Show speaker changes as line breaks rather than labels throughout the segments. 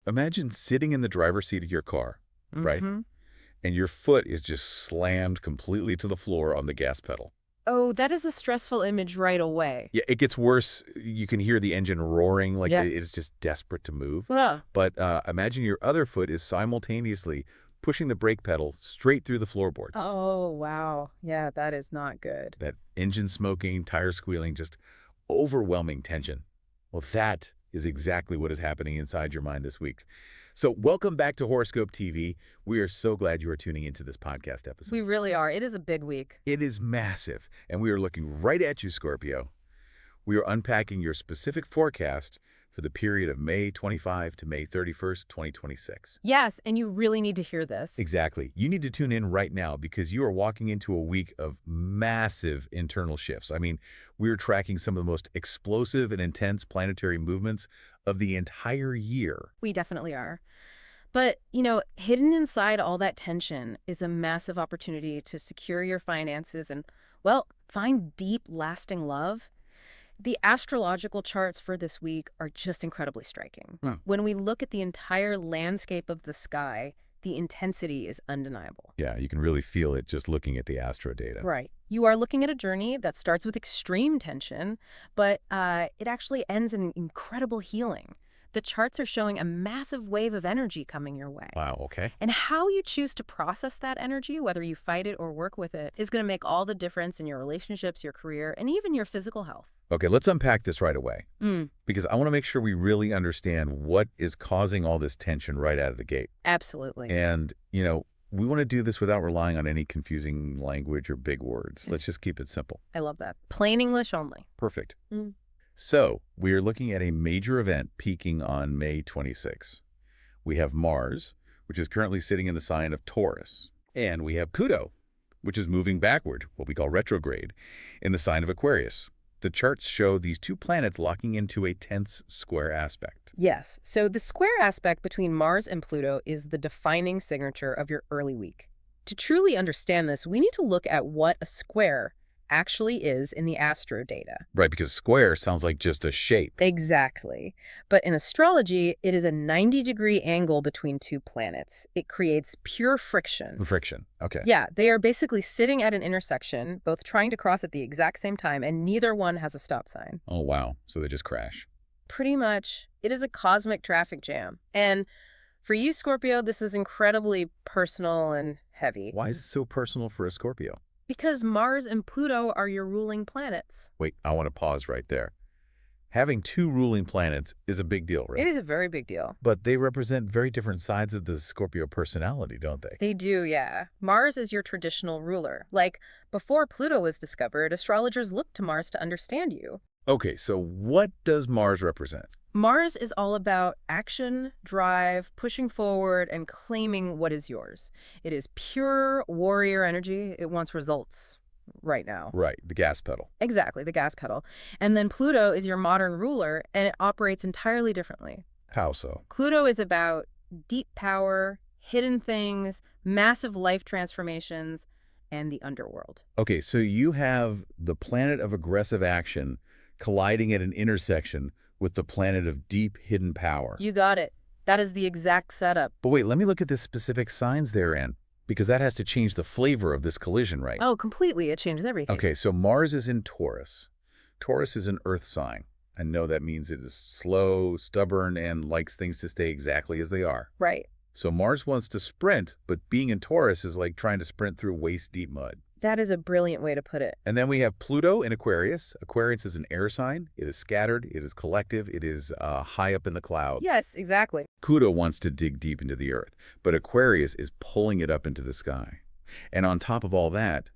Imagine sitting in the driver's seat of your car, right?
Mm-hmm.
And your foot is just slammed completely to the floor on the gas pedal.
Oh, that is a stressful image right away.
Yeah, it gets worse. You can hear the engine roaring like
Yeah.
it is just desperate to move.
Ah.
But imagine your other foot is simultaneously pushing the brake pedal straight through the floorboards.
Oh, wow. Yeah, that is not good.
That engine smoking, tire squealing, just overwhelming tension. Well, that is exactly what is happening inside your mind this week. So welcome back to Horoscope TV. We are so glad you are tuning into this podcast episode.
We really are. It is a big week.
It is massive, and we are looking right at you, Scorpio. We are unpacking your specific forecast for the period of May 25 to May 31st, 2026.
Yes, and you really need to hear this.
Exactly. You need to tune in right now because you are walking into a week of massive internal shifts. I mean, we're tracking some of the most explosive and intense planetary movements of the entire year.
We definitely are. But, hidden inside all that tension is a massive opportunity to secure your finances and, well, find deep, lasting love. The astrological charts for this week are just incredibly striking. When we look at the entire landscape of the sky, the intensity is undeniable.
Yeah, you can really feel it just looking at the astro data.
Right. You are looking at a journey that starts with extreme tension, but it actually ends in incredible healing. The charts are showing a massive wave of energy coming your way.
Wow, okay.
And how you choose to process that energy, whether you fight it or work with it, is going to make all the difference in your relationships, your career, and even your physical health.
Okay, let's unpack this right away because I want to make sure we really understand what is causing all this tension right out of the gate.
Absolutely.
And, we want to do this without relying on any confusing language or big words. Let's just keep it simple.
I love that. Plain English only.
Perfect. So we are looking at a major event peaking on May 26. We have Mars, which is currently sitting in the sign of Taurus. And we have Pluto, which is moving backward, what we call retrograde, in the sign of Aquarius. The charts show these two planets locking into a tense square aspect.
Yes. So the square aspect between Mars and Pluto is the defining signature of your early week. To truly understand this, we need to look at what a square actually is in the astro data.
Right, because square sounds like just a shape.
Exactly. But in astrology, it is a 90-degree angle between two planets. It creates pure friction.
Friction, okay.
Yeah, they are basically sitting at an intersection, both trying to cross at the exact same time, and neither one has a stop sign.
Oh, wow. So they just crash.
Pretty much. It is a cosmic traffic jam. And for you, Scorpio, this is incredibly personal and heavy.
Why is it so personal for a Scorpio?
Because Mars and Pluto are your ruling planets.
Wait, I want to pause right there. Having two ruling planets is a big deal, right?
It is a very big deal.
But they represent very different sides of the Scorpio personality, don't they?
They do, yeah. Mars is your traditional ruler. Like, before Pluto was discovered, astrologers looked to Mars to understand you.
Okay, so what does Mars represent?
Mars is all about action, drive, pushing forward, and claiming what is yours. It is pure warrior energy. It wants results right now.
Right, the gas pedal.
Exactly, the gas pedal. And then Pluto is your modern ruler, and it operates entirely differently.
How so?
Pluto is about deep power, hidden things, massive life transformations, and the underworld.
Okay, so you have the planet of aggressive action colliding at an intersection with the planet of deep hidden power.
You got it. That is the exact setup.
But wait, let me look at the specific signs therein, because that has to change the flavor of this collision, right?
Oh, completely. It changes everything.
Okay, so Mars is in Taurus. Taurus is an earth sign. I know that means it is slow, stubborn, and likes things to stay exactly as they are.
Right.
So Mars wants to sprint, but being in Taurus is like trying to sprint through waist-deep mud.
That is a brilliant way to put it.
And then we have Pluto in Aquarius. Aquarius is an air sign. It is scattered. It is collective. It is high up in the clouds.
Yes, exactly.
Pluto wants to dig deep into the earth, but Aquarius is pulling it up into the sky. And on top of all that,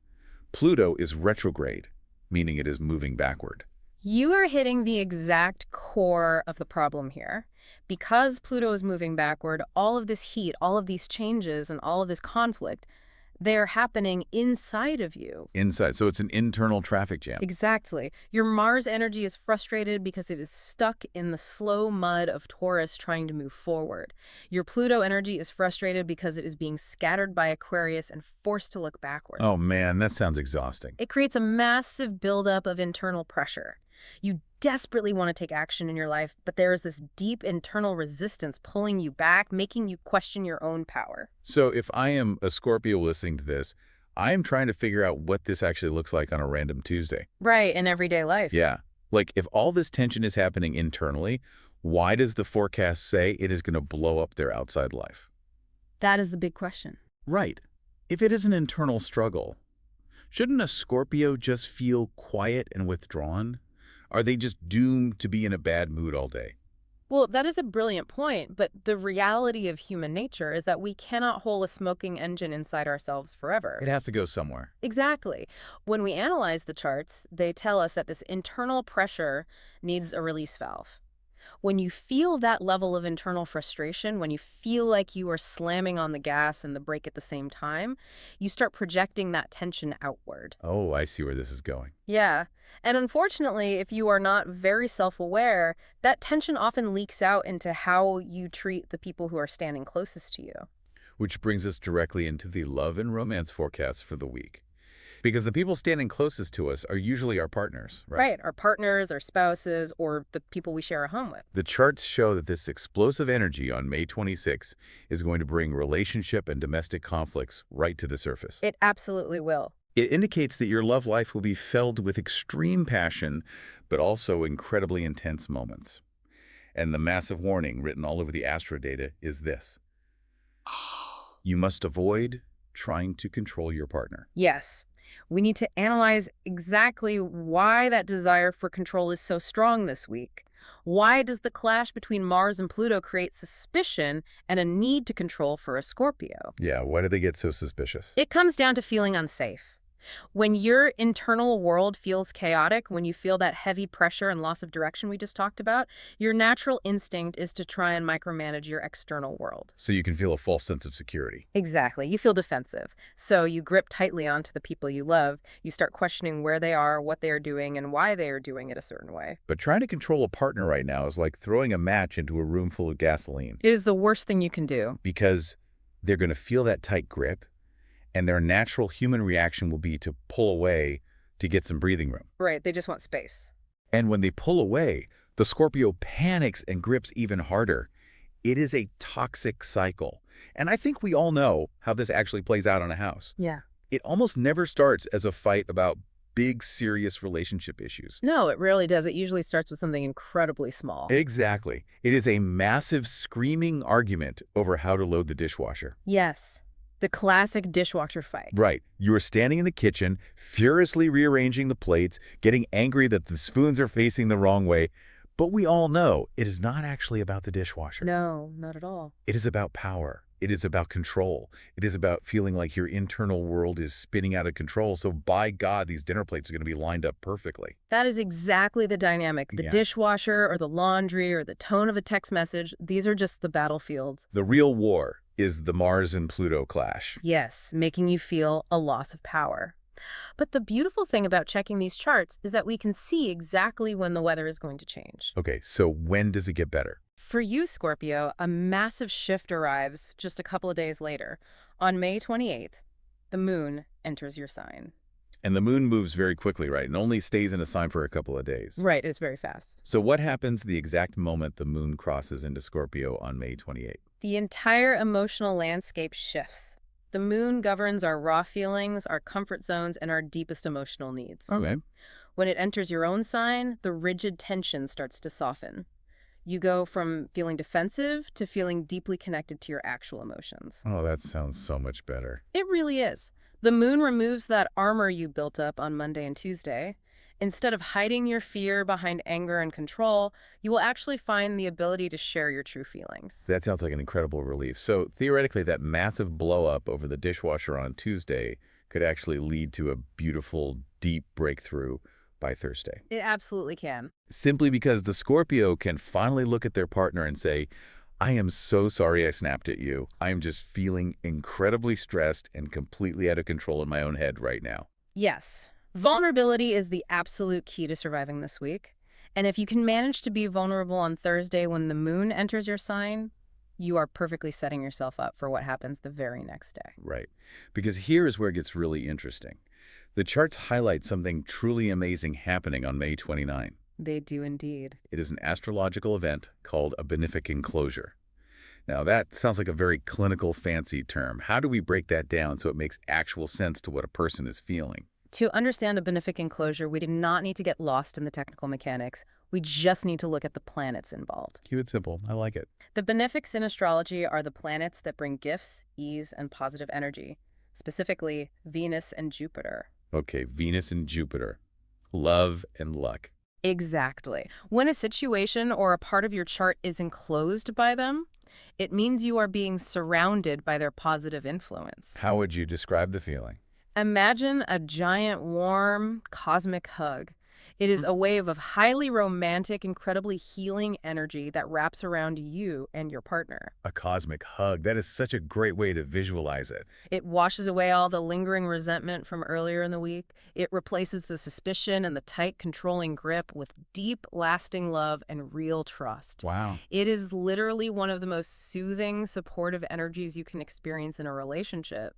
Pluto is retrograde, meaning it is moving backward.
You are hitting the exact core of the problem here. Because Pluto is moving backward, all of this heat, all of these changes, and all of this conflict, they're happening inside of you.
Inside. So it's an internal traffic jam.
Exactly. Your Mars energy is frustrated because it is stuck in the slow mud of Taurus trying to move forward. Your Pluto energy is frustrated because it is being scattered by Aquarius and forced to look backward.
Oh man, that sounds exhausting.
It creates a massive buildup of internal pressure. You desperately want to take action in your life, but there is this deep internal resistance pulling you back, making you question your own power.
So if I am a Scorpio listening to this, I am trying to figure out what this actually looks like on a random Tuesday.
Right, in everyday life.
Yeah. Like, if all this tension is happening internally, why does the forecast say it is going to blow up their outside life?
That is the big question.
Right. If it is an internal struggle, shouldn't a Scorpio just feel quiet and withdrawn? Are they just doomed to be in a bad mood all day?
Well, that is a brilliant point, but the reality of human nature is that we cannot hold a smoking engine inside ourselves forever.
It has to go somewhere.
Exactly. When we analyze the charts, they tell us that this internal pressure needs a release valve. When you feel that level of internal frustration, when you feel like you are slamming on the gas and the brake at the same time, you start projecting that tension outward.
Oh, I see where this is going.
Yeah. And unfortunately, if you are not very self-aware, that tension often leaks out into how you treat the people who are standing closest to you.
Which brings us directly into the love and romance forecast for the week. Because the people standing closest to us are usually our partners, right?
Right. Our partners, our spouses, or the people we share a home with.
The charts show that this explosive energy on May 26 is going to bring relationship and domestic conflicts right to the surface.
It absolutely will.
It indicates that your love life will be filled with extreme passion, but also incredibly intense moments. And the massive warning written all over the astro data is this. You must avoid trying to control your partner.
Yes. We need to analyze exactly why that desire for control is so strong this week. Why does the clash between Mars and Pluto create suspicion and a need to control for a Scorpio?
Yeah, why do they get so suspicious?
It comes down to feeling unsafe. When your internal world feels chaotic, when you feel that heavy pressure and loss of direction we just talked about, your natural instinct is to try and micromanage your external world.
So you can feel a false sense of security.
Exactly. You feel defensive. So you grip tightly onto the people you love. You start questioning where they are, what they are doing, and why they are doing it a certain way.
But trying to control a partner right now is like throwing a match into a room full of gasoline.
It is the worst thing you can do.
Because they're going to feel that tight grip, and their natural human reaction will be to pull away to get some breathing room.
Right. They just want space.
And when they pull away, the Scorpio panics and grips even harder. It is a toxic cycle. And I think we all know how this actually plays out on a house.
Yeah.
It almost never starts as a fight about big, serious relationship issues.
No, it rarely does. It usually starts with something incredibly small.
Exactly. It is a massive screaming argument over how to load the dishwasher.
Yes. The classic dishwasher fight.
Right. You are standing in the kitchen, furiously rearranging the plates, getting angry that the spoons are facing the wrong way. But we all know it is not actually about the dishwasher.
No, not at all.
It is about power. It is about control. It is about feeling like your internal world is spinning out of control. So by God, these dinner plates are going to be lined up perfectly.
That is exactly the dynamic. The
Yeah.
dishwasher or the laundry or the tone of a text message, these are just the battlefields.
The real war is the Mars and Pluto clash.
Yes, making you feel a loss of power. But the beautiful thing about checking these charts is that we can see exactly when the weather is going to change.
Okay, so when does it get better?
For you, Scorpio, a massive shift arrives just a couple of days later. On May 28th, the moon enters your sign.
And the moon moves very quickly, right? And only stays in a sign for a couple of days.
Right, it's very fast.
So what happens the exact moment the moon crosses into Scorpio on May 28th?
The entire emotional landscape shifts. The moon governs our raw feelings, our comfort zones, and our deepest emotional needs.
Okay.
When it enters your own sign, the rigid tension starts to soften. You go from feeling defensive to feeling deeply connected to your actual emotions.
Oh, that sounds so much better.
It really is. The moon removes that armor you built up on Monday and Tuesday. Instead of hiding your fear behind anger and control, you will actually find the ability to share your true feelings.
That sounds like an incredible relief. So theoretically, that massive blow up over the dishwasher on Tuesday could actually lead to a beautiful, deep breakthrough by Thursday.
It absolutely can.
Simply because the Scorpio can finally look at their partner and say, I am so sorry I snapped at you. I am just feeling incredibly stressed and completely out of control in my own head right now.
Yes. Vulnerability is the absolute key to surviving this week. And if you can manage to be vulnerable on Thursday when the moon enters your sign, you are perfectly setting yourself up for what happens the very next day.
Right. Because here is where it gets really interesting. The charts highlight something truly amazing happening on May 29.
They do indeed.
It is an astrological event called a benefic enclosure. Now, that sounds like a very clinical, fancy term. How do we break that down so it makes actual sense to what a person is feeling?
To understand a benefic enclosure, we do not need to get lost in the technical mechanics. We just need to look at the planets involved.
Keep it simple. I like it.
The benefics in astrology are the planets that bring gifts, ease, and positive energy, specifically Venus and Jupiter.
Okay, Venus and Jupiter. Love and luck.
Exactly. When a situation or a part of your chart is enclosed by them, it means you are being surrounded by their positive influence.
How would you describe the feeling?
Imagine a giant, warm, cosmic hug. It is a wave of highly romantic, incredibly healing energy that wraps around you and your partner.
A cosmic hug. That is such a great way to visualize it.
It washes away all the lingering resentment from earlier in the week. It replaces the suspicion and the tight, controlling grip with deep, lasting love and real trust.
Wow.
It is literally one of the most soothing, supportive energies you can experience in a relationship.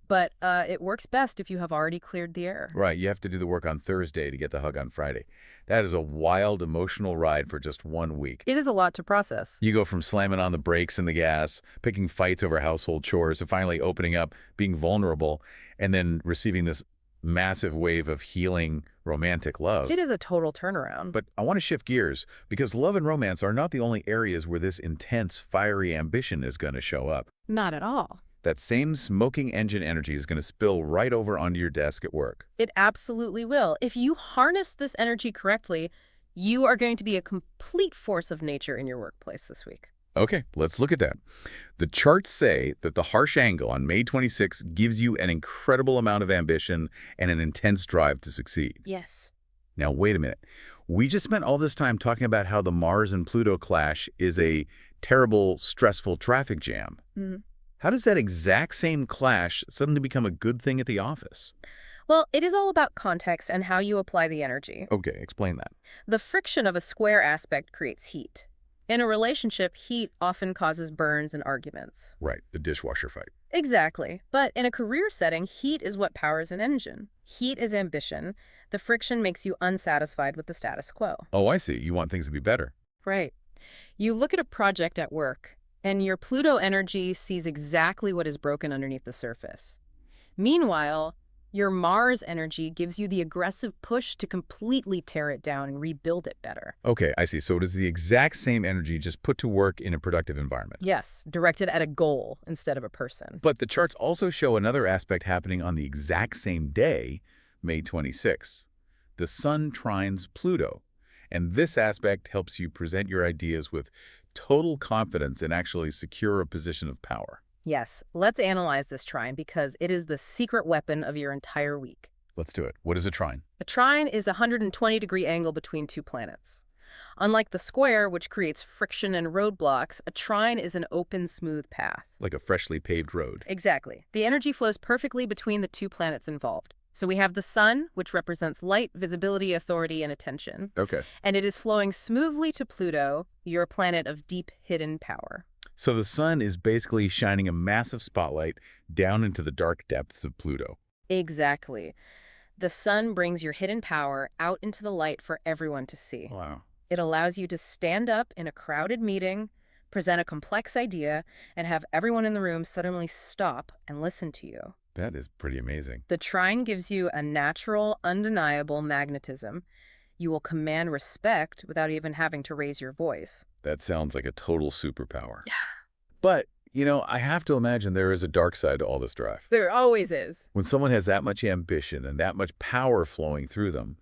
But it works best if you have already cleared the air.
Right, you have to do the work on Thursday to get the hug on Friday. That is a wild, emotional ride for just 1 week.
It is a lot to process.
You go from slamming on the brakes and the gas, picking fights over household chores, to finally opening up, being vulnerable, and then receiving this massive wave of healing, romantic love.
It is a total turnaround.
But I want to shift gears, because love and romance are not the only areas where this intense, fiery ambition is going to show up.
Not at all.
That same smoking engine energy is going to spill right over onto your desk at work.
It absolutely will. If you harness this energy correctly, you are going to be a complete force of nature in your workplace this week.
Okay, let's look at that. The charts say that the harsh angle on May 26 gives you an incredible amount of ambition and an intense drive to succeed.
Yes.
Now, wait a minute. We just spent all this time talking about how the Mars and Pluto clash is a terrible, stressful traffic jam.
Mm-hmm.
How does that exact same clash suddenly become a good thing at the office?
Well, it is all about context and how you apply the energy.
Okay, explain that.
The friction of a square aspect creates heat. In a relationship, heat often causes burns and arguments.
Right, the dishwasher fight.
Exactly. But in a career setting, heat is what powers an engine. Heat is ambition. The friction makes you unsatisfied with the status quo.
Oh, I see. You want things to be better.
Right. You look at a project at work, and your Pluto energy sees exactly what is broken underneath the surface. Meanwhile, your Mars energy gives you the aggressive push to completely tear it down and rebuild it better.
Okay, I see. So it is the exact same energy just put to work in a productive environment.
Yes, directed at a goal instead of a person.
But the charts also show another aspect happening on the exact same day, May 26. The Sun trines Pluto. And this aspect helps you present your ideas with total confidence and actually secure a position of power.
Yes, let's analyze this trine because it is the secret weapon of your entire week.
Let's do it. What is a trine?
A trine is a 120-degree angle between two planets. Unlike the square, which creates friction and roadblocks, a trine is an open, smooth path.
Like a freshly paved road.
Exactly. The energy flows perfectly between the two planets involved. So we have the sun, which represents light, visibility, authority, and attention.
Okay.
And it is flowing smoothly to Pluto, your planet of deep, hidden power.
So the sun is basically shining a massive spotlight down into the dark depths of Pluto.
Exactly. The sun brings your hidden power out into the light for everyone to see.
Wow.
It allows you to stand up in a crowded meeting, present a complex idea, and have everyone in the room suddenly stop and listen to you.
That is pretty amazing.
The trine gives you a natural, undeniable magnetism. You will command respect without even having to raise your voice.
That sounds like a total superpower. Yeah. But, I have to imagine there is a dark side to all this drive.
There always is.
When someone has that much ambition and that much power flowing through them,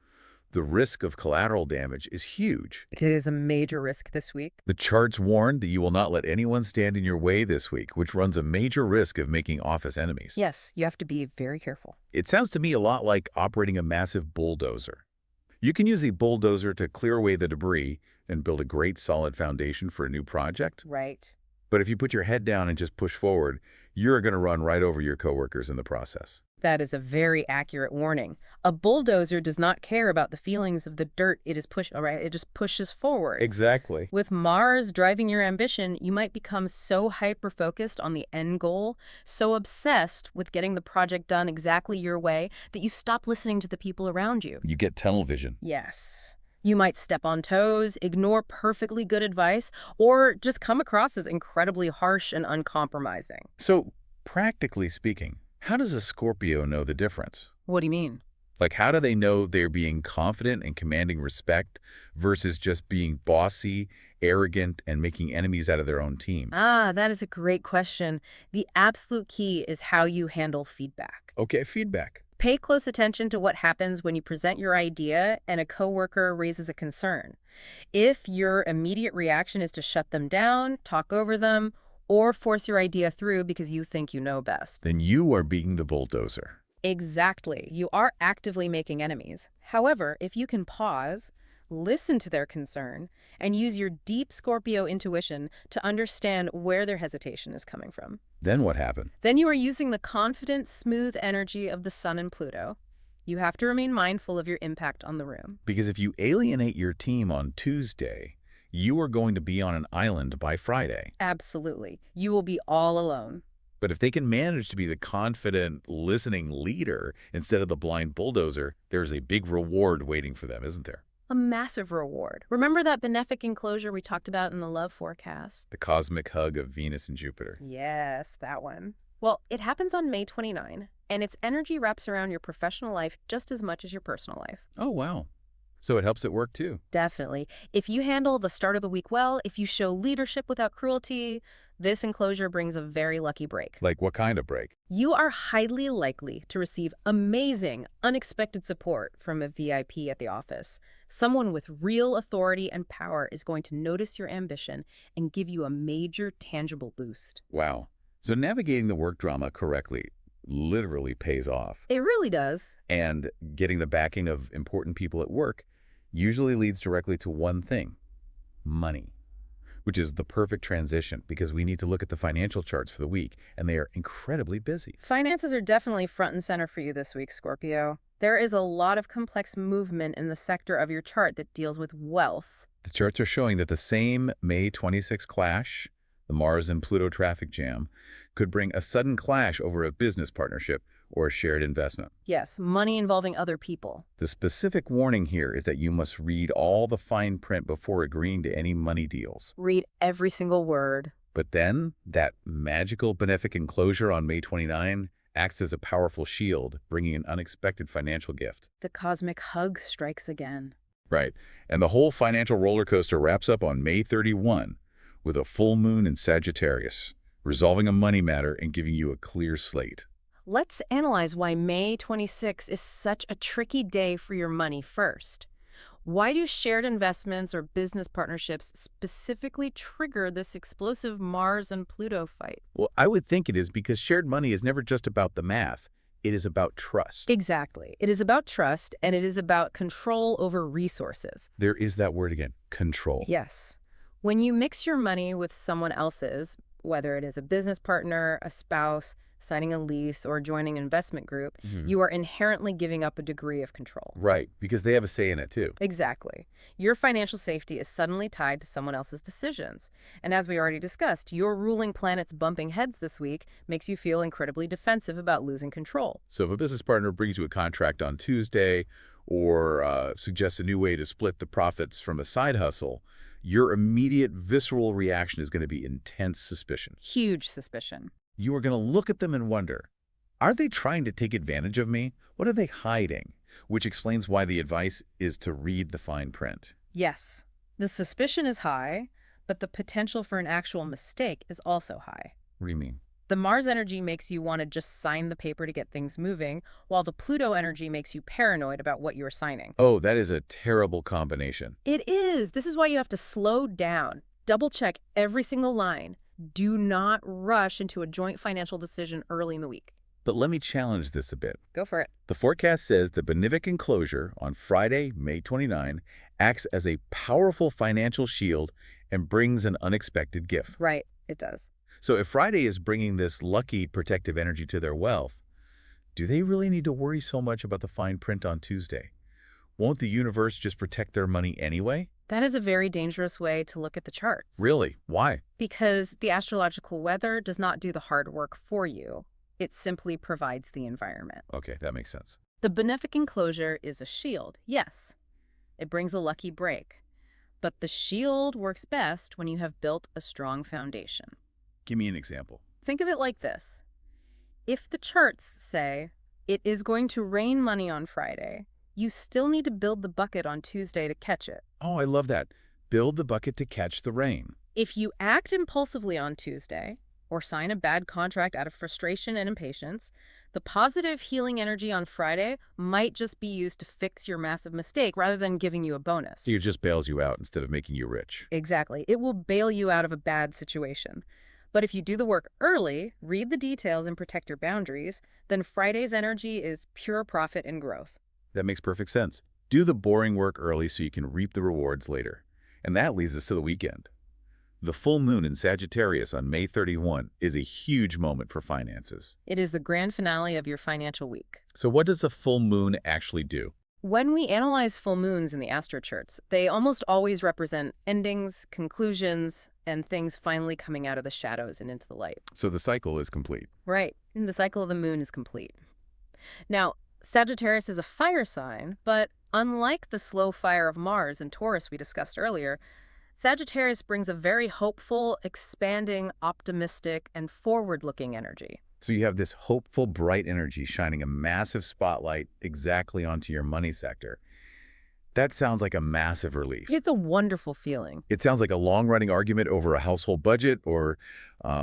the risk of collateral damage is huge.
It is a major risk this week.
The charts warn that you will not let anyone stand in your way this week, which runs a major risk of making office enemies.
Yes, you have to be very careful.
It sounds to me a lot like operating a massive bulldozer. You can use the bulldozer to clear away the debris and build a great solid foundation for a new project.
Right.
But if you put your head down and just push forward, you're going to run right over your coworkers in the process.
That is a very accurate warning. A bulldozer does not care about the feelings of the dirt it just pushes forward.
Exactly.
With Mars driving your ambition, you might become so hyper-focused on the end goal, so obsessed with getting the project done exactly your way, that you stop listening to the people around you.
You get tunnel vision.
Yes. You might step on toes, ignore perfectly good advice, or just come across as incredibly harsh and uncompromising.
So, practically speaking, how does a Scorpio know the difference?
What do you mean?
Like, how do they know they're being confident and commanding respect versus just being bossy, arrogant, and making enemies out of their own team?
Ah, that is a great question. The absolute key is how you handle feedback.
Okay, feedback.
Pay close attention to what happens when you present your idea and a coworker raises a concern. If your immediate reaction is to shut them down, talk over them, or force your idea through because you think you know best.
Then you are being the bulldozer.
Exactly. You are actively making enemies. However, if you can pause, listen to their concern, and use your deep Scorpio intuition to understand where their hesitation is coming from,
Then what happened?
then you are using the confident, smooth energy of the Sun and Pluto. You have to remain mindful of your impact on the room.
Because if you alienate your team on Tuesday, you are going to be on an island by Friday.
Absolutely. You will be all alone.
But if they can manage to be the confident, listening leader instead of the blind bulldozer, there's a big reward waiting for them, isn't there?
A massive reward. Remember that benefic enclosure we talked about in the love forecast?
The cosmic hug of Venus and Jupiter.
Yes, that one. Well, it happens on May 29, and its energy wraps around your professional life just as much as your personal life.
Oh, wow. So it helps at work, too.
Definitely. If you handle the start of the week well, if you show leadership without cruelty, this enclosure brings a very lucky break.
Like what kind of break?
You are highly likely to receive amazing, unexpected support from a VIP at the office. Someone with real authority and power is going to notice your ambition and give you a major, tangible boost.
Wow. So navigating the work drama correctly literally pays off.
It really does.
And getting the backing of important people at work usually leads directly to one thing: money, which is the perfect transition because we need to look at the financial charts for the week, and they are incredibly busy.
Finances are definitely front and center for you this week, Scorpio. There is a lot of complex movement in the sector of your chart that deals with wealth.
The charts are showing that the same May 26 clash, the Mars and Pluto traffic jam, could bring a sudden clash over a business partnership or a shared investment.
Yes, money involving other people.
The specific warning here is that you must read all the fine print before agreeing to any money deals.
Read every single word.
But then, that magical benefic enclosure on May 29 acts as a powerful shield, bringing an unexpected financial gift.
The cosmic hug strikes again.
Right. And the whole financial roller coaster wraps up on May 31 with a full moon in Sagittarius, resolving a money matter and giving you a clear slate.
Let's analyze why May 26 is such a tricky day for your money first. Why do shared investments or business partnerships specifically trigger this explosive Mars and Pluto fight?
Well, I would think it is because shared money is never just about the math. It is about trust.
Exactly. It is about trust, and it is about control over resources.
There is that word again, control.
Yes. When you mix your money with someone else's, whether it is a business partner, a spouse, signing a lease, or joining an investment group, you are inherently giving up a degree of control.
Right, because they have a say in it too.
Exactly. Your financial safety is suddenly tied to someone else's decisions. And as we already discussed, your ruling planet's bumping heads this week makes you feel incredibly defensive about losing control.
So if a business partner brings you a contract on Tuesday or suggests a new way to split the profits from a side hustle, your immediate visceral reaction is going to be intense suspicion.
Huge suspicion.
You are going to look at them and wonder, are they trying to take advantage of me? What are they hiding? Which explains why the advice is to read the fine print.
Yes, the suspicion is high, but the potential for an actual mistake is also high.
What do you mean?
The Mars energy makes you want to just sign the paper to get things moving, while the Pluto energy makes you paranoid about what you're signing.
Oh, that is a terrible combination.
It is. This is why you have to slow down, double-check every single line. Do not rush into a joint financial decision early in the week.
But let me challenge this a bit.
Go for it.
The forecast says the benefic enclosure on Friday, May 29, acts as a powerful financial shield and brings an unexpected gift.
Right, it does.
So if Friday is bringing this lucky protective energy to their wealth, do they really need to worry so much about the fine print on Tuesday? Won't the universe just protect their money anyway?
That is a very dangerous way to look at the charts.
Really? Why?
Because the astrological weather does not do the hard work for you. It simply provides the environment.
Okay, that makes sense.
The benefic enclosure is a shield, yes. It brings a lucky break. But the shield works best when you have built a strong foundation.
Give me an example.
Think of it like this. If the charts say it is going to rain money on Friday, you still need to build the bucket on Tuesday to catch it.
Oh, I love that. Build the bucket to catch the rain.
If you act impulsively on Tuesday or sign a bad contract out of frustration and impatience, the positive healing energy on Friday might just be used to fix your massive mistake rather than giving you a bonus.
So it just bails you out instead of making you rich.
Exactly. It will bail you out of a bad situation. But if you do the work early, read the details, and protect your boundaries, then Friday's energy is pure profit and growth.
That makes perfect sense. Do the boring work early so you can reap the rewards later. And that leads us to the weekend. The full moon in Sagittarius on May 31 is a huge moment for finances.
It is the grand finale of your financial week.
So what does a full moon actually do?
When we analyze full moons in the astrocharts, they almost always represent endings, conclusions, and things finally coming out of the shadows and into the light.
So the cycle is complete.
Right. And the cycle of the moon is complete. Now, Sagittarius is a fire sign, but unlike the slow fire of Mars and Taurus we discussed earlier, Sagittarius brings a very hopeful, expanding, optimistic, and forward-looking energy.
So you have this hopeful, bright energy shining a massive spotlight exactly onto your money sector. That sounds like a massive relief.
It's a wonderful feeling.
It sounds like a long-running argument over a household budget, or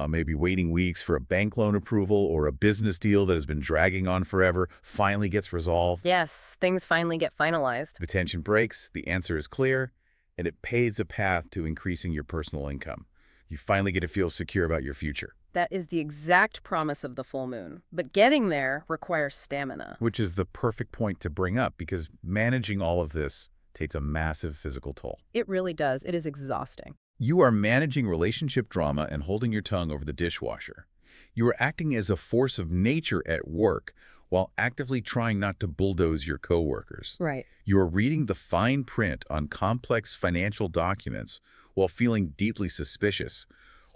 maybe waiting weeks for a bank loan approval, or a business deal that has been dragging on forever finally gets resolved.
Yes, things finally get finalized.
The tension breaks, the answer is clear, and it paves a path to increasing your personal income. You finally get to feel secure about your future.
That is the exact promise of the full moon. But getting there requires stamina.
Which is the perfect point to bring up, because managing all of this takes a massive physical toll.
It really does. It is exhausting.
You are managing relationship drama and holding your tongue over the dishwasher. You are acting as a force of nature at work while actively trying not to bulldoze your coworkers.
Right.
You are reading the fine print on complex financial documents while feeling deeply suspicious.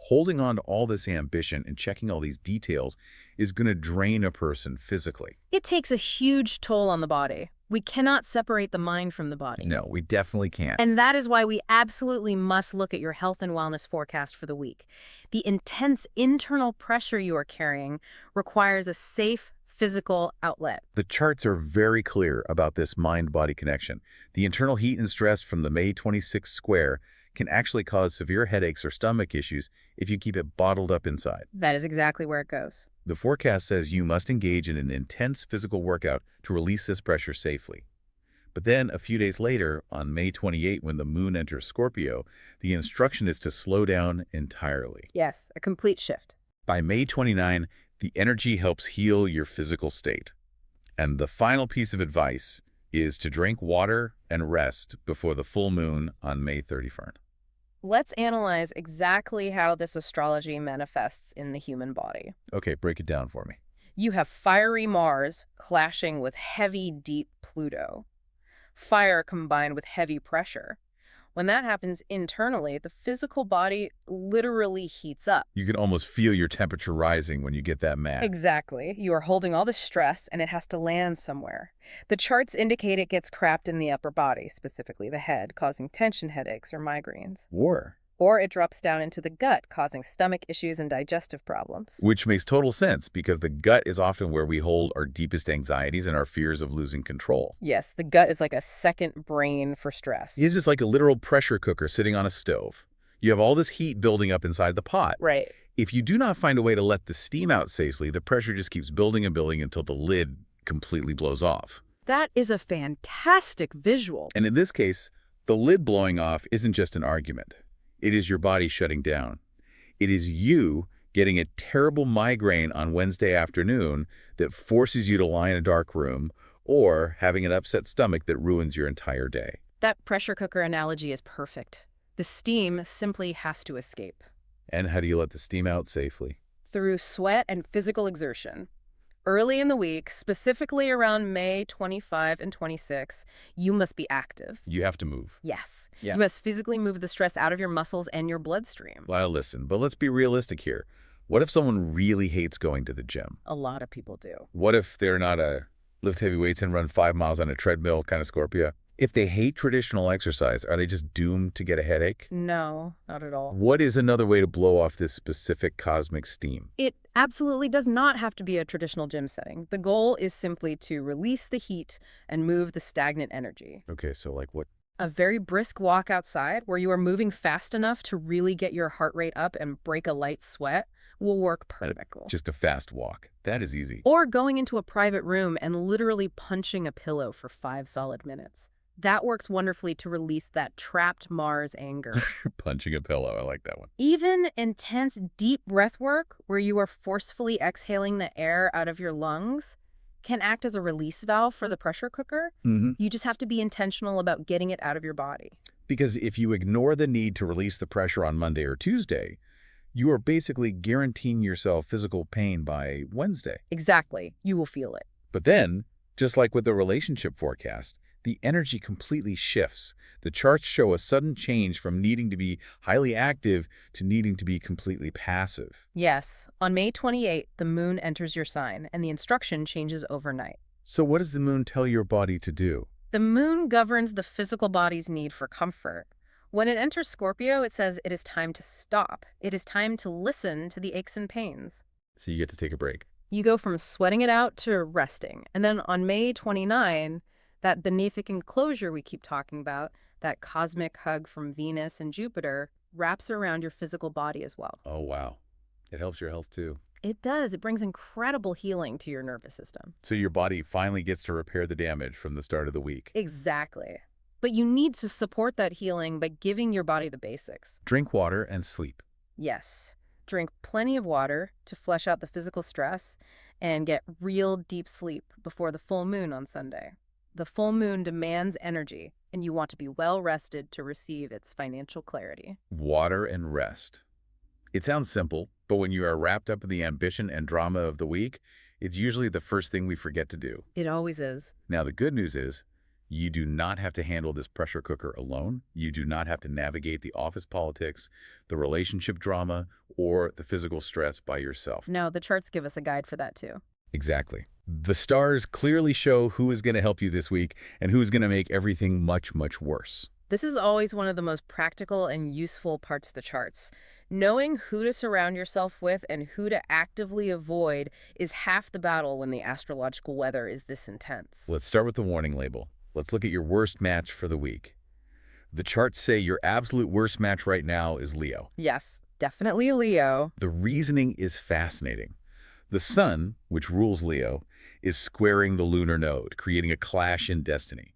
Holding on to all this ambition and checking all these details is going to drain a person physically.
It takes a huge toll on the body. We cannot separate the mind from the body.
No, we definitely can't.
And that is why we absolutely must look at your health and wellness forecast for the week. The intense internal pressure you are carrying requires a safe physical outlet.
The charts are very clear about this mind-body connection. The internal heat and stress from the May 26 square can actually cause severe headaches or stomach issues if you keep it bottled up inside.
That is exactly where it goes.
The forecast says you must engage in an intense physical workout to release this pressure safely. But then, a few days later, on May 28, when the moon enters Scorpio, the instruction is to slow down entirely.
Yes, a complete shift.
By May 29, the energy helps heal your physical state. And the final piece of advice is to drink water and rest before the full moon on May 31st.
Let's analyze exactly how this astrology manifests in the human body.
Okay, break it down for me.
You have fiery Mars clashing with heavy, deep Pluto. Fire combined with heavy pressure. When that happens internally, the physical body literally heats up.
You can almost feel your temperature rising when you get that mad.
Exactly. You are holding all the stress, and it has to land somewhere. The charts indicate it gets trapped in the upper body, specifically the head, causing tension headaches or migraines. Or it drops down into the gut, causing stomach issues and digestive problems.
Which makes total sense, because the gut is often where we hold our deepest anxieties and our fears of losing control.
Yes, the gut is like a second brain for stress.
It's just like a literal pressure cooker sitting on a stove. You have all this heat building up inside the pot.
Right.
If you do not find a way to let the steam out safely, the pressure just keeps building and building until the lid completely blows off.
That is a fantastic visual.
And in this case, the lid blowing off isn't just an argument. It is your body shutting down. It is you getting a terrible migraine on Wednesday afternoon that forces you to lie in a dark room, or having an upset stomach that ruins your entire day.
That pressure cooker analogy is perfect. The steam simply has to escape.
And how do you let the steam out safely?
Through sweat and physical exertion. Early in the week, specifically around May 25 and 26, you must be active.
You have to move.
Yes.
Yeah.
You must physically move the stress out of your muscles and your bloodstream.
Well, listen, but let's be realistic here. What if someone really hates going to the gym?
A lot of people do.
What if they're not a lift heavy weights and run 5 miles on a treadmill kind of Scorpio? If they hate traditional exercise, are they just doomed to get a headache?
No, not at all.
What is another way to blow off this specific cosmic steam?
It absolutely does not have to be a traditional gym setting. The goal is simply to release the heat and move the stagnant energy.
Okay, so like what?
A very brisk walk outside where you are moving fast enough to really get your heart rate up and break a light sweat will work perfectly.
Just a fast walk. That is easy.
Or going into a private room and literally punching a pillow for 5 solid minutes. That works wonderfully to release that trapped Mars anger.
Punching a pillow. I like that one.
Even intense deep breath work where you are forcefully exhaling the air out of your lungs can act as a release valve for the pressure cooker. You just have to be intentional about getting it out of your body.
Because if you ignore the need to release the pressure on Monday or Tuesday, you are basically guaranteeing yourself physical pain by Wednesday.
Exactly. You will feel it.
But then, just like with the relationship forecast, the energy completely shifts. The charts show a sudden change from needing to be highly active to needing to be completely passive.
Yes, on May 28th, the moon enters your sign, and the instruction changes overnight.
So what does the moon tell your body to do?
The moon governs the physical body's need for comfort. When it enters Scorpio, it says it is time to stop. It is time to listen to the aches and pains.
So you get to take a break.
You go from sweating it out to resting. And then on May 29, that benefic enclosure we keep talking about, that cosmic hug from Venus and Jupiter, wraps around your physical body as well.
Oh, wow. It helps your health too.
It does. It brings incredible healing to your nervous system.
So your body finally gets to repair the damage from the start of the week.
Exactly. But you need to support that healing by giving your body the basics.
Drink water and sleep.
Yes. Drink plenty of water to flush out the physical stress and get real deep sleep before the full moon on Sunday. The full moon demands energy, and you want to be well rested to receive its financial clarity.
Water and rest. It sounds simple, but when you are wrapped up in the ambition and drama of the week, it's usually the first thing we forget to do.
It always is.
Now, the good news is, you do not have to handle this pressure cooker alone. You do not have to navigate the office politics, the relationship drama, or the physical stress by yourself.
No, the charts give us a guide for that too.
Exactly. The stars clearly show who is going to help you this week and who's going to make everything much, much worse.
This is always one of the most practical and useful parts of the charts. Knowing who to surround yourself with and who to actively avoid is half the battle when the astrological weather is this intense.
Let's start with the warning label. Let's look at your worst match for the week. The charts say your absolute worst match right now is Leo.
Yes, definitely Leo.
The reasoning is fascinating. The sun, which rules Leo, is squaring the lunar node, creating a clash in destiny.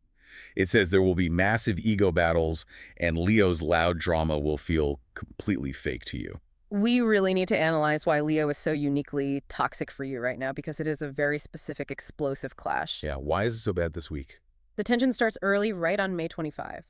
It says there will be massive ego battles, and Leo's loud drama will feel completely fake to you.
We really need to analyze why Leo is so uniquely toxic for you right now, because it is a very specific explosive clash.
Yeah, why is it so bad this week?
The tension starts early, right on May 25.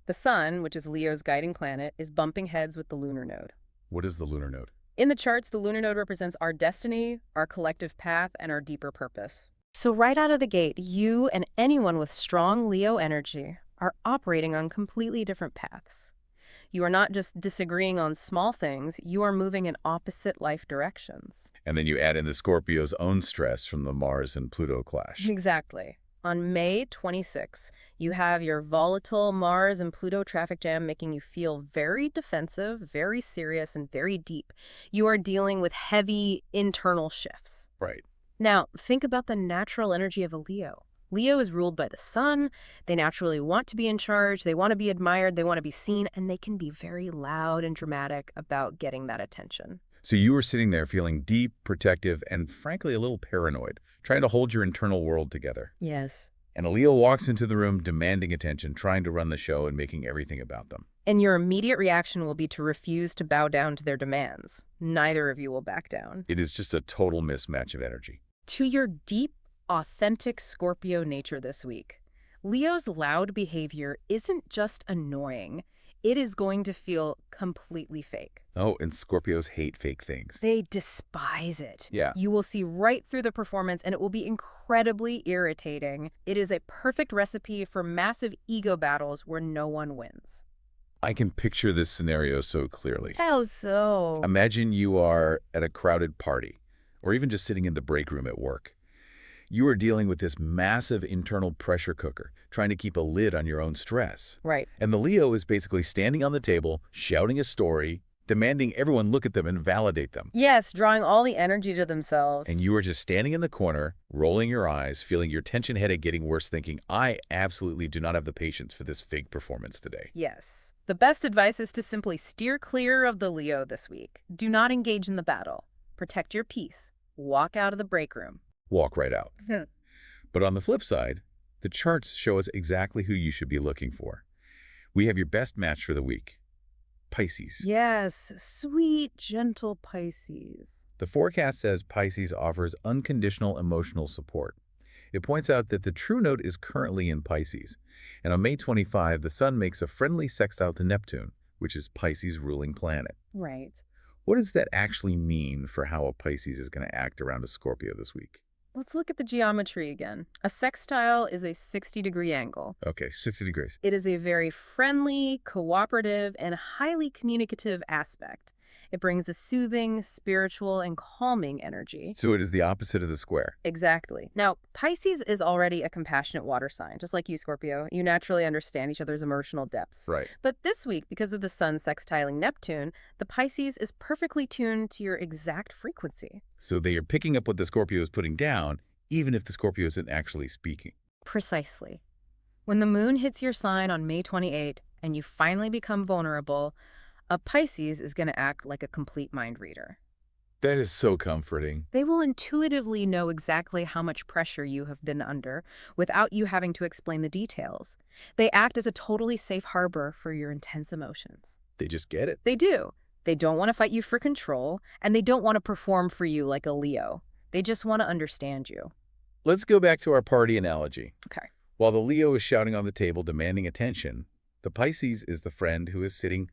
The sun, which is Leo's guiding planet, is bumping heads with the lunar node.
What is the lunar node?
In the charts, the lunar node represents our destiny, our collective path, and our deeper purpose. So right out of the gate, you and anyone with strong Leo energy are operating on completely different paths. You are not just disagreeing on small things, you are moving in opposite life directions.
And then you add in the Scorpio's own stress from the Mars and Pluto clash.
Exactly. On May 26, you have your volatile Mars and Pluto traffic jam making you feel very defensive, very serious, and very deep. You are dealing with heavy internal shifts.
Right.
Now, think about the natural energy of a Leo. Leo is ruled by the sun. They naturally want to be in charge. They want to be admired. They want to be seen. And they can be very loud and dramatic about getting that attention.
So you were sitting there feeling deep, protective, and frankly a little paranoid, trying to hold your internal world together.
Yes.
And a Leo walks into the room demanding attention, trying to run the show and making everything about them.
And your immediate reaction will be to refuse to bow down to their demands. Neither of you will back down.
It is just a total mismatch of energy.
To your deep, authentic Scorpio nature this week, Leo's loud behavior isn't just annoying. It is going to feel completely fake.
Oh, and Scorpios hate fake things.
They despise it.
Yeah.
You will see right through the performance, and it will be incredibly irritating. It is a perfect recipe for massive ego battles where no one wins.
I can picture this scenario so clearly.
How so?
Imagine you are at a crowded party, or even just sitting in the break room at work. You are dealing with this massive internal pressure cooker, trying to keep a lid on your own stress.
Right.
And the Leo is basically standing on the table, shouting a story, demanding everyone look at them and validate them.
Yes, drawing all the energy to
And
themselves.
you are just standing in the corner, rolling your eyes, feeling your tension headache getting worse, thinking, I absolutely do not have the patience for this fake performance today.
Yes. The best advice is to simply steer clear of the Leo this week. Do not engage in the battle. Protect your peace. Walk out of the break room.
Walk right out. But on the flip side, the charts show us exactly who you should be looking for. We have your best match for the week, Pisces.
Yes, sweet, gentle Pisces.
The forecast says Pisces offers unconditional emotional support. It points out that the true note is currently in Pisces, and on May 25, the Sun makes a friendly sextile to Neptune, which is Pisces' ruling planet.
Right.
What does that actually mean for how a Pisces is going to act around a Scorpio this week?
Let's look at the geometry again. A sextile is a 60-degree angle.
Okay, 60 degrees.
It is a very friendly, cooperative, and highly communicative aspect. It brings a soothing, spiritual, and calming energy.
So it is the opposite of the square.
Exactly. Now, Pisces is already a compassionate water sign, just like you, Scorpio. You naturally understand each other's emotional depths.
Right.
But this week, because of the Sun sextiling Neptune, the Pisces is perfectly tuned to your exact frequency.
So they are picking up what the Scorpio is putting down, even if the Scorpio isn't actually speaking.
Precisely. When the moon hits your sign on May 28 and you finally become vulnerable, a Pisces is going to act like a complete mind reader.
That is so comforting.
They will intuitively know exactly how much pressure you have been under without you having to explain the details. They act as a totally safe harbor for your intense emotions.
They just get it.
They do. They don't want to fight you for control, and they don't want to perform for you like a Leo. They just want to understand you.
Let's go back to our party analogy.
Okay.
While the Leo is shouting on the table, demanding attention, the Pisces is the friend who is sitting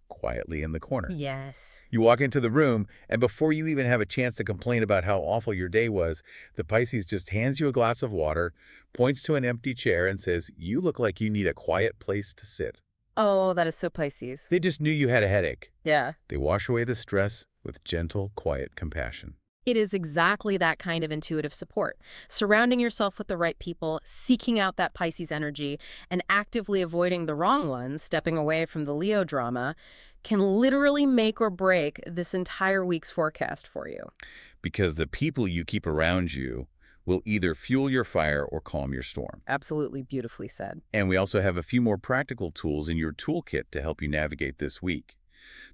quietly in the corner.
Yes.
You walk into the room, and before you even have a chance to complain about how awful your day was, the Pisces just hands you a glass of water, points to an empty chair, and says, you look like you need a quiet place to sit.
Oh, that is so Pisces.
They just knew you had a headache.
Yeah.
They wash away the stress with gentle, quiet compassion.
It is exactly that kind of intuitive support. Surrounding yourself with the right people, seeking out that Pisces energy, and actively avoiding the wrong ones, stepping away from the Leo drama, can literally make or break this entire week's forecast for you.
Because the people you keep around you will either fuel your fire or calm your storm.
Absolutely beautifully said.
And we also have a few more practical tools in your toolkit to help you navigate this week.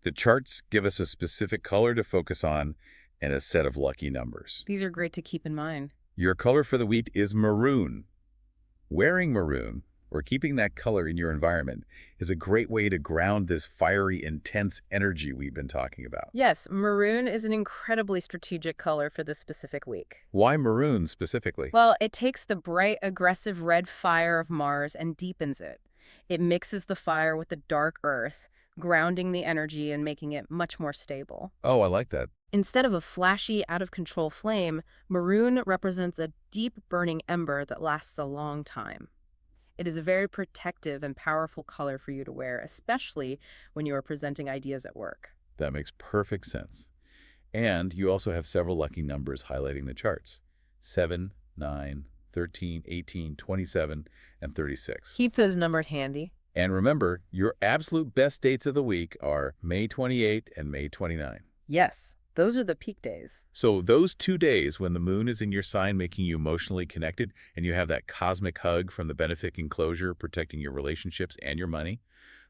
The charts give us a specific color to focus on and a set of lucky numbers.
These are great to keep in mind.
Your color for the week is maroon. Wearing maroon, or keeping that color in your environment, is a great way to ground this fiery, intense energy we've been talking about.
Yes, maroon is an incredibly strategic color for this specific week.
Why maroon specifically?
Well, it takes the bright, aggressive red fire of Mars and deepens it. It mixes the fire with the dark earth, grounding the energy and making it much more stable.
Oh, I like that.
Instead of a flashy, out-of-control flame, maroon represents a deep, burning ember that lasts a long time. It is a very protective and powerful color for you to wear, especially when you are presenting ideas at work.
That makes perfect sense. And you also have several lucky numbers highlighting the charts. 7, 9, 13, 18, 27, and 36.
Keep those numbers handy.
And remember, your absolute best dates of the week are May 28 and May 29.
Yes, those are the peak days.
So those 2 days when the moon is in your sign making you emotionally connected and you have that cosmic hug from the benefic enclosure protecting your relationships and your money,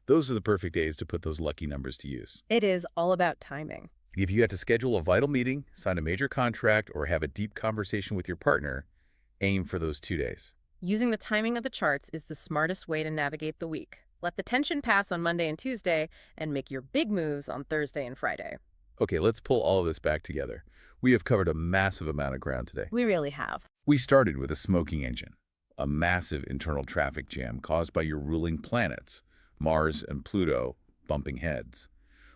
those are the perfect days to put those lucky numbers to use.
It is all about timing.
If you had to schedule a vital meeting, sign a major contract, or have a deep conversation with your partner, aim for those 2 days.
Using the timing of the charts is the smartest way to navigate the week. Let the tension pass on Monday and Tuesday and make your big moves on Thursday and Friday.
Okay, let's pull all of this back together. We have covered a massive amount of ground today.
We really have.
We started with a smoking engine, a massive internal traffic jam caused by your ruling planets, Mars and Pluto, bumping heads.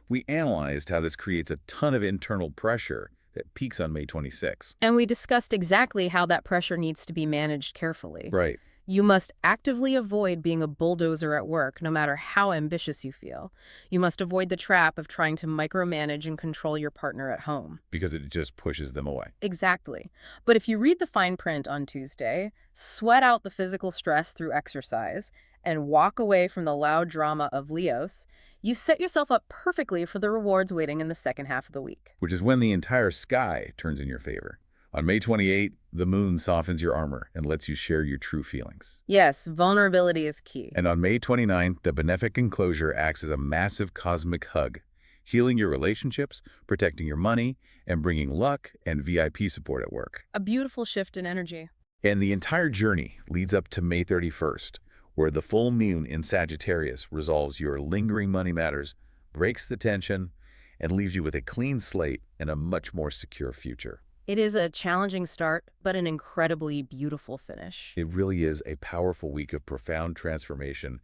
We analyzed how this creates a ton of internal pressure that peaks on May 26.
And we discussed exactly how that pressure needs to be managed carefully.
Right.
You must actively avoid being a bulldozer at work, no matter how ambitious you feel. You must avoid the trap of trying to micromanage and control your partner at home.
because it just pushes them away.
Exactly. But if you read the fine print on Tuesday, sweat out the physical stress through exercise, and walk away from the loud drama of Leos, you set yourself up perfectly for the rewards waiting in the second half of the week.
Which is when the entire sky turns in your favor. On May 28th, the moon softens your armor and lets you share your true feelings.
Yes, vulnerability is key.
And on May 29th, the benefic enclosure acts as a massive cosmic hug, healing your relationships, protecting your money, and bringing luck and VIP support at work.
A beautiful shift in energy.
And the entire journey leads up to May 31st, where the full moon in Sagittarius resolves your lingering money matters, breaks the tension, and leaves you with a clean slate and a much more secure future.
It is a challenging start, but an incredibly beautiful finish.
It really is a powerful week of profound transformation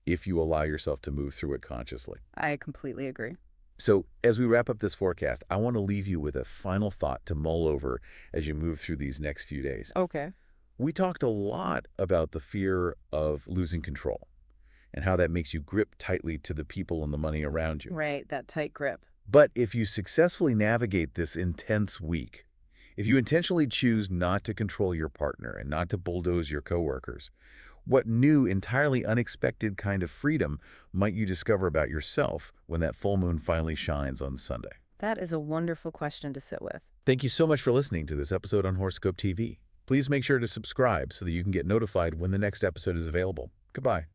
if you allow yourself to move through it consciously.
I completely agree.
So, as we wrap up this forecast, I want to leave you with a final thought to mull over as you move through these next few days.
Okay.
We talked a lot about the fear of losing control and how that makes you grip tightly to the people and the money around you.
Right, that tight grip.
But if you successfully navigate this intense week, if you intentionally choose not to control your partner and not to bulldoze your coworkers, what new, entirely unexpected kind of freedom might you discover about yourself when that full moon finally shines on Sunday?
That is a wonderful question to sit with.
Thank you so much for listening to this episode on Horoscope TV. Please make sure to subscribe so that you can get notified when the next episode is available. Goodbye.